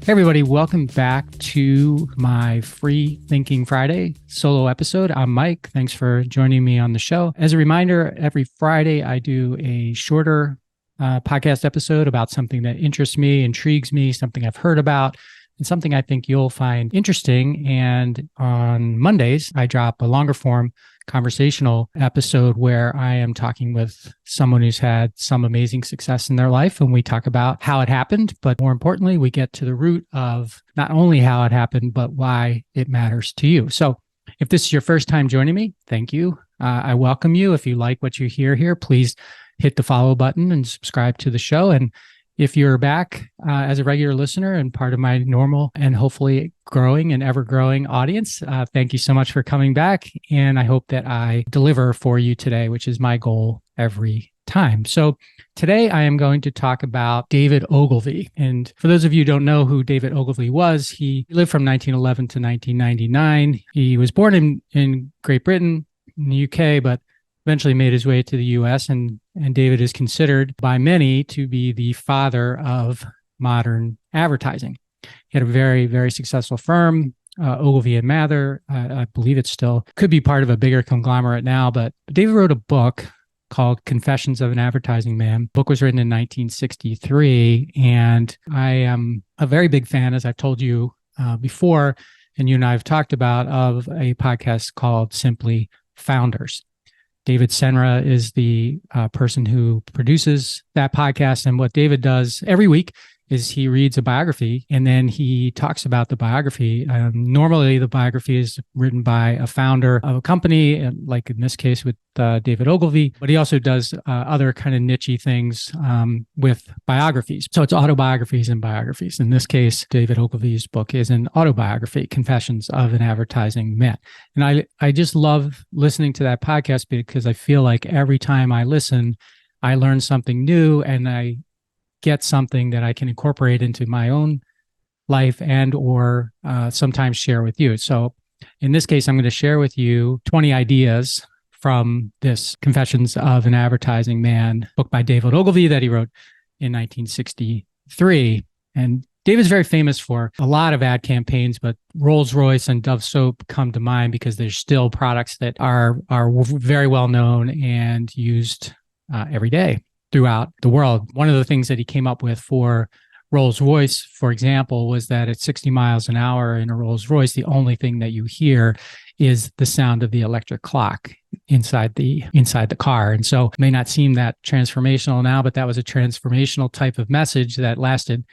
Hey everybody, welcome back to my Free Thinking Friday solo episode. I'm Mike. Thanks for joining me on the show. As a reminder, every Friday I do a shorter podcast episode about something that interests me, intrigues me, something I've heard about, and something I think you'll find interesting. And on Mondays, I drop a longer form conversational episode where I am talking with someone who's had some amazing success in their life. And we talk about how it happened, but more importantly, we get to the root of not only how it happened, but why it matters to you. So if this is your first time joining me, thank you. I welcome you. If you like what you hear here, please hit the follow button and subscribe to the show. And if you're back as a regular listener and part of my normal and hopefully growing and ever growing audience, thank you so much for coming back. And I hope that I deliver for you today, which is my goal every time. So today I am going to talk about David Ogilvy. And for those of you who don't know who David Ogilvy was, he lived from 1911 to 1999. He was born in Great Britain, in the UK, but eventually made his way to the US, and David is considered by many to be the father of modern advertising. He had a very, very successful firm, Ogilvy and Mather. I believe it still could be part of a bigger conglomerate now, but David wrote a book called Confessions of an Advertising Man. The book was written in 1963, and I am a very big fan, as I've told you before, and you and I have talked about, of a podcast called Simply Founders. David Senra is the person who produces that podcast. And what David does every week is he reads a biography and then he talks about the biography. Normally, the biography is written by a founder of a company, like in this case with David Ogilvy, but he also does other kind of niche-y things with biographies. So it's autobiographies and biographies. In this case, David Ogilvy's book is an autobiography, Confessions of an Advertising Man. And I just love listening to that podcast because I feel like every time I listen, I learn something new and I get something that I can incorporate into my own life and or sometimes share with you. So in this case, I'm going to share with you 20 ideas from this Confessions of an Advertising Man book by David Ogilvy that he wrote in 1963. And David's very famous for a lot of ad campaigns, but Rolls-Royce and Dove soap come to mind because there's still products that are very well known and used every day throughout the world. One of the things that he came up with for Rolls-Royce, for example, was that at 60 miles an hour in a Rolls-Royce, the only thing that you hear is the sound of the electric clock inside the car. And so it may not seem that transformational now, but that was a transformational type of message that lasted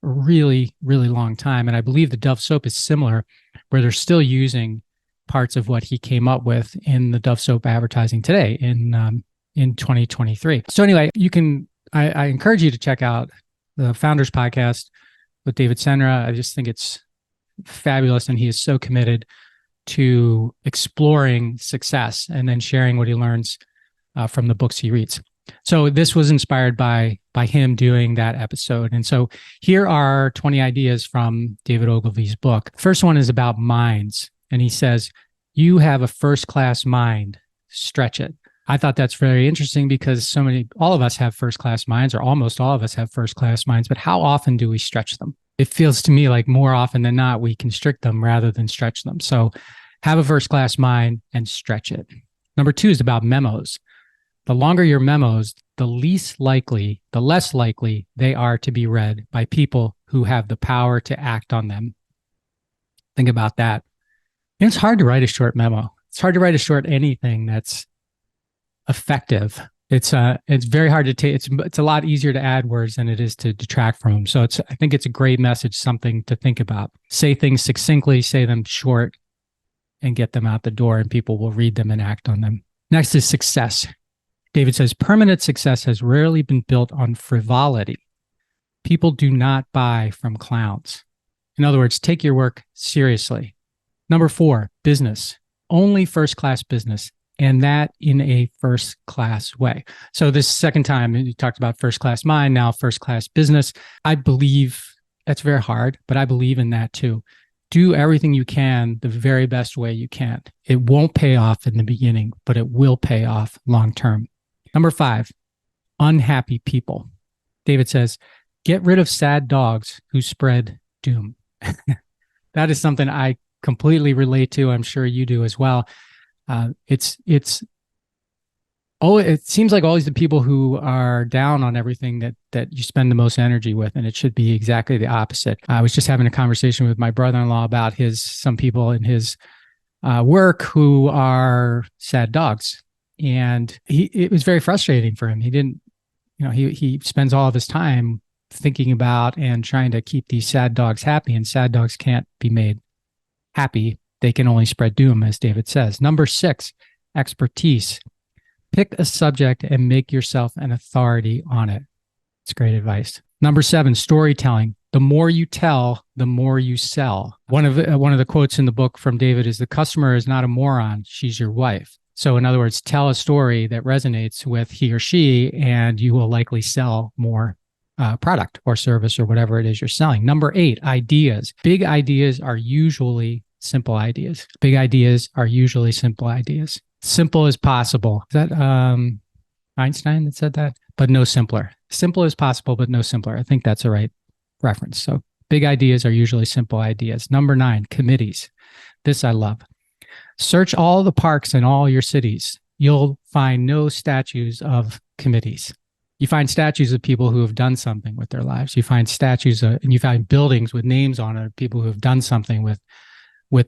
a really, really long time. And I believe the Dove soap is similar, where they're still using parts of what he came up with in the Dove soap advertising today in 2023. So anyway, I encourage you to check out the Founders Podcast with David Senra. I just think it's fabulous. And he is so committed to exploring success and then sharing what he learns from the books he reads. So this was inspired by him doing that episode. And so here are 20 ideas from David Ogilvy's book. First one is about minds. And he says, you have a first-class mind, stretch it. I thought that's very interesting because all of us have first-class minds, or almost all of us have first-class minds, but how often do we stretch them? It feels to me like more often than not, we constrict them rather than stretch them. So have a first-class mind and stretch it. Number 2 is about memos. The longer your memos, the less likely they are to be read by people who have the power to act on them. Think about that. And it's hard to write a short memo. It's hard to write a short anything that's effective. It's very hard to take. It's a lot easier to add words than it is to detract from them. So I think it's a great message, something to think about. Say things succinctly, say them short, and get them out the door, and people will read them and act on them. Next is success. David says, permanent success has rarely been built on frivolity. People do not buy from clowns. In other words, take your work seriously. Number 4, business. Only first-class business, and that in a first-class way. So this second time, you talked about first-class mind, now first-class business. I believe that's very hard, but I believe in that too. Do everything you can the very best way you can. It won't pay off in the beginning, but it will pay off long-term. Number 5, unhappy people. David says, get rid of sad dogs who spread doom. That is something I completely relate to. I'm sure you do as well. It seems like always the people who are down on everything that you spend the most energy with, and it should be exactly the opposite. I was just having a conversation with my brother-in-law about some people in his work who are sad dogs, and it was very frustrating for him. He didn't, he spends all of his time thinking about and trying to keep these sad dogs happy, and sad dogs can't be made happy. They can only spread doom, as David says. Number 6, expertise. Pick a subject and make yourself an authority on it. It's great advice. Number 7, storytelling. The more you tell, the more you sell. One of the quotes in the book from David is, "The customer is not a moron, she's your wife." So in other words, tell a story that resonates with he or she, and you will likely sell more product or service or whatever it is you're selling. Number 8, ideas. Big ideas are usually simple ideas. Big ideas are usually simple ideas. Simple as possible. Is that Einstein that said that? But no simpler. Simple as possible, but no simpler. I think that's the right reference. So big ideas are usually simple ideas. Number 9, committees. This I love. Search all the parks in all your cities. You'll find no statues of committees. You find statues of people who have done something with their lives. You find statues and you find buildings with names on it, people who have done something with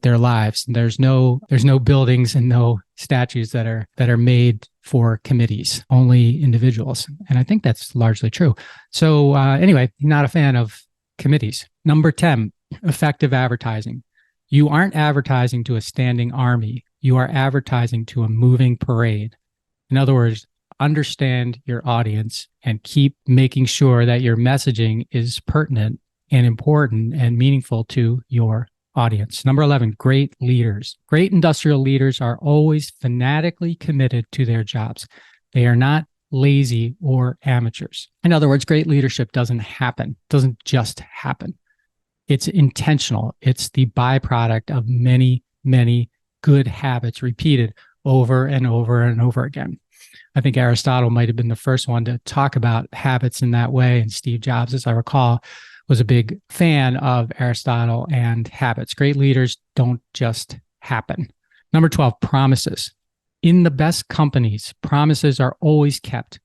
their lives. And there's no buildings and no statues that are made for committees, only individuals. And I think that's largely true. So anyway, not a fan of committees. Number 10, effective advertising. You aren't advertising to a standing army. You are advertising to a moving parade. In other words, understand your audience and keep making sure that your messaging is pertinent and important and meaningful to your audience. Number 11, great leaders. Great industrial leaders are always fanatically committed to their jobs. They are not lazy or amateurs. In other words, great leadership doesn't just happen. It's intentional. It's the byproduct of many, many good habits repeated over and over and over again. I think Aristotle might have been the first one to talk about habits in that way. And Steve Jobs, as I recall, was a big fan of Aristotle and habits. Great leaders don't just happen. Number 12, promises. In the best companies, promises are always kept,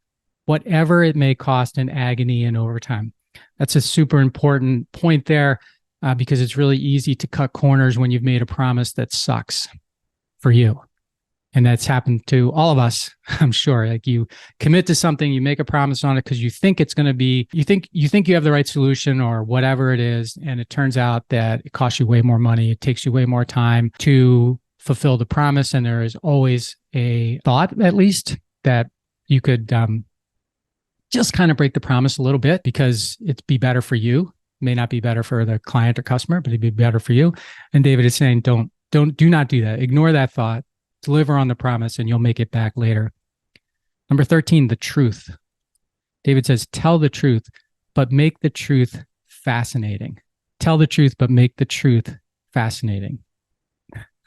whatever it may cost in agony and overtime. That's a super important point there because it's really easy to cut corners when you've made a promise that sucks for you. And that's happened to all of us, I'm sure. Like you commit to something, you make a promise on it because you think it's going to be, you think you have the right solution or whatever it is. And it turns out that it costs you way more money. It takes you way more time to fulfill the promise. And there is always a thought, at least, that you could just kind of break the promise a little bit because it'd be better for you. It may not be better for the client or customer, but it'd be better for you. And David is saying, do not do that. Ignore that thought. Deliver on the promise and you'll make it back later. Number 13, the truth. David says, tell the truth, but make the truth fascinating. Tell the truth, but make the truth fascinating.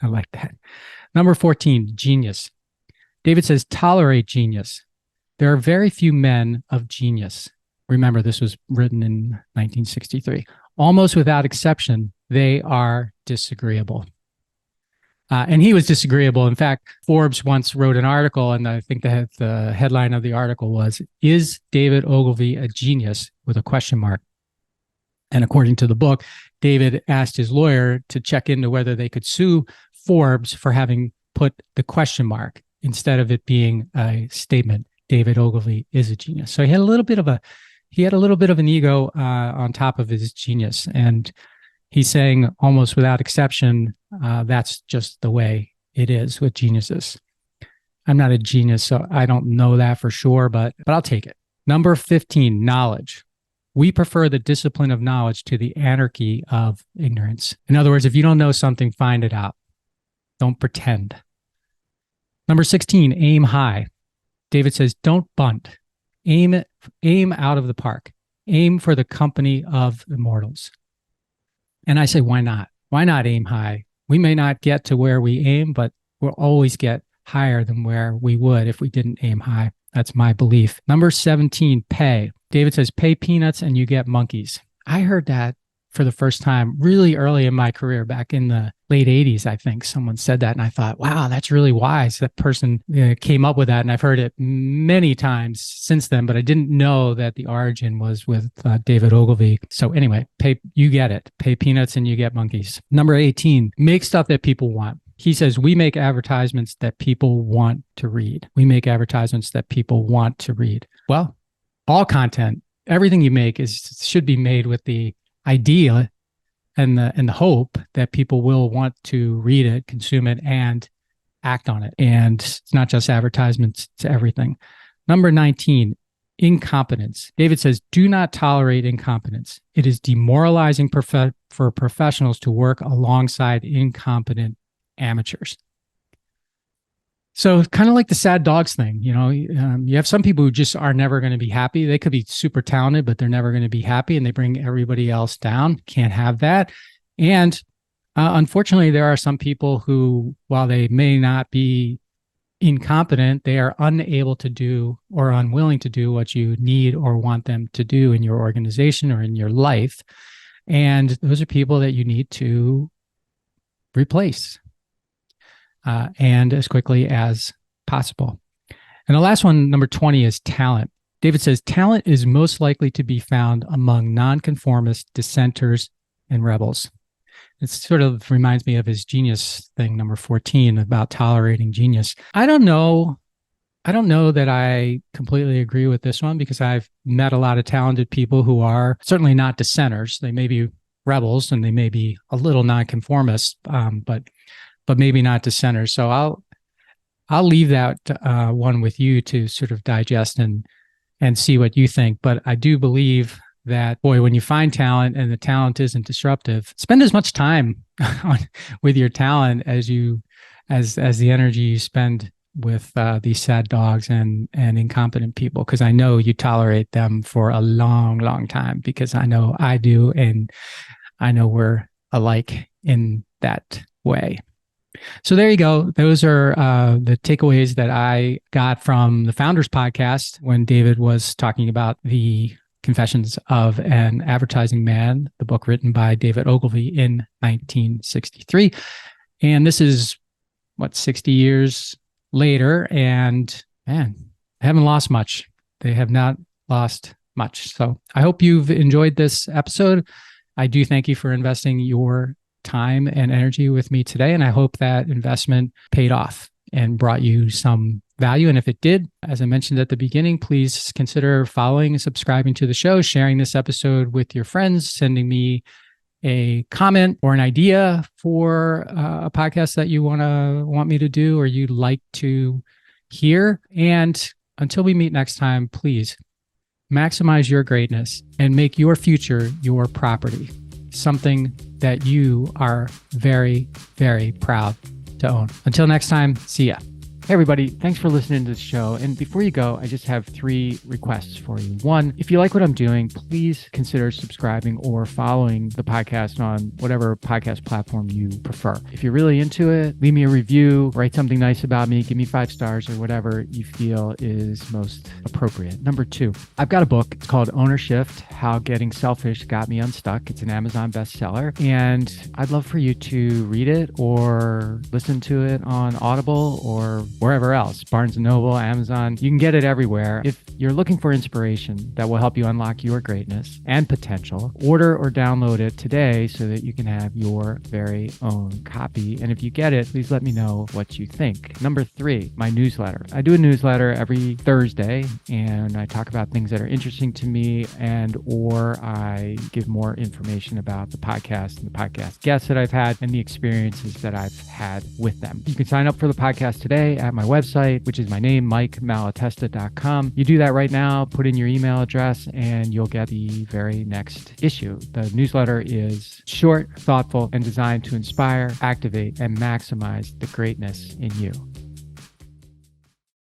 I like that. Number 14, genius. David says, tolerate genius. There are very few men of genius. Remember, this was written in 1963. Almost without exception, they are disagreeable. And he was disagreeable. In fact, Forbes once wrote an article, and I think the headline of the article was, "Is David Ogilvy a genius?" with a question mark. And according to the book, David asked his lawyer to check into whether they could sue Forbes for having put the question mark instead of it being a statement. David Ogilvy is a genius. So he had a little bit of an ego on top of his genius, and he's saying almost without exception, that's just the way it is with geniuses. I'm not a genius, so I don't know that for sure, but I'll take it. Number 15, knowledge. We prefer the discipline of knowledge to the anarchy of ignorance. In other words, if you don't know something, find it out. Don't pretend. Number 16, aim high. David says, don't bunt. Aim out of the park. Aim for the company of immortals. And I say, why not? Why not aim high? We may not get to where we aim, but we'll always get higher than where we would if we didn't aim high. That's my belief. Number 17, pay. David says, pay peanuts and you get monkeys. I heard that for the first time really early in my career, back in the late 80s. I think someone said that, and I thought, wow, that's really wise. That person came up with that, and I've heard it many times since then, but I didn't know that the origin was with David Ogilvy. So anyway, you get it. Pay peanuts and you get monkeys. Number 18, make stuff that people want. He says, we make advertisements that people want to read. We make advertisements that people want to read. Well, all content, everything you make should be made with the idea and the hope that people will want to read it, consume it, and act on it. And it's not just advertisements, it's everything. Number 19, incompetence. David says, do not tolerate incompetence. It is demoralizing for professionals to work alongside incompetent amateurs. So kind of like the sad dogs thing, you have some people who just are never going to be happy. They could be super talented, but they're never going to be happy, and they bring everybody else down. Can't have that. And unfortunately, there are some people who, while they may not be incompetent, they are unable to do or unwilling to do what you need or want them to do in your organization or in your life. And those are people that you need to replace. And as quickly as possible. And the last one, number 20, is talent. David says, talent is most likely to be found among nonconformists, dissenters, and rebels. It sort of reminds me of his genius thing, number 14, about tolerating genius. I don't know that I completely agree with this one, because I've met a lot of talented people who are certainly not dissenters. They may be rebels and they may be a little nonconformist, but maybe not dissenters. So I'll leave that one with you to sort of digest and see what you think. But I do believe that, boy, when you find talent and the talent isn't disruptive, spend as much time with your talent as the energy you spend with these sad dogs and incompetent people, because I know you tolerate them for a long, long time, because I know I do, and I know we're alike in that way. So there you go. Those are the takeaways that I got from the Founders Podcast when David was talking about the Confessions of an Advertising Man, the book written by David Ogilvy in 1963. And this is, 60 years later, and man, they haven't lost much. They have not lost much. So I hope you've enjoyed this episode. I do thank you for investing your time and energy with me today. And I hope that investment paid off and brought you some value. And if it did, as I mentioned at the beginning, please consider following and subscribing to the show, sharing this episode with your friends, sending me a comment or an idea for a podcast that you want me to do or you'd like to hear. And until we meet next time, please maximize your greatness and make your future your property, something that you are very, very proud to own. Until next time, see ya. Hey everybody, thanks for listening to the show. And before you go, I just have 3 requests for you. 1, if you like what I'm doing, please consider subscribing or following the podcast on whatever podcast platform you prefer. If you're really into it, leave me a review, write something nice about me, give me 5 stars or whatever you feel is most appropriate. Number 2, I've got a book. It's called Owner Shift: How Getting Selfish Got Me Unstuck. It's an Amazon bestseller, and I'd love for you to read it or listen to it on Audible or wherever else, Barnes & Noble, Amazon. You can get it everywhere. If you're looking for inspiration that will help you unlock your greatness and potential, order or download it today so that you can have your very own copy. And if you get it, please let me know what you think. Number 3, my newsletter. I do a newsletter every Thursday, and I talk about things that are interesting to me, or I give more information about the podcast and the podcast guests that I've had and the experiences that I've had with them. You can sign up for the podcast today at my website, which is my name, MikeMalatesta.com. You do that right now, put in your email address, and you'll get the very next issue. The newsletter is short, thoughtful, and designed to inspire, activate, and maximize the greatness in you.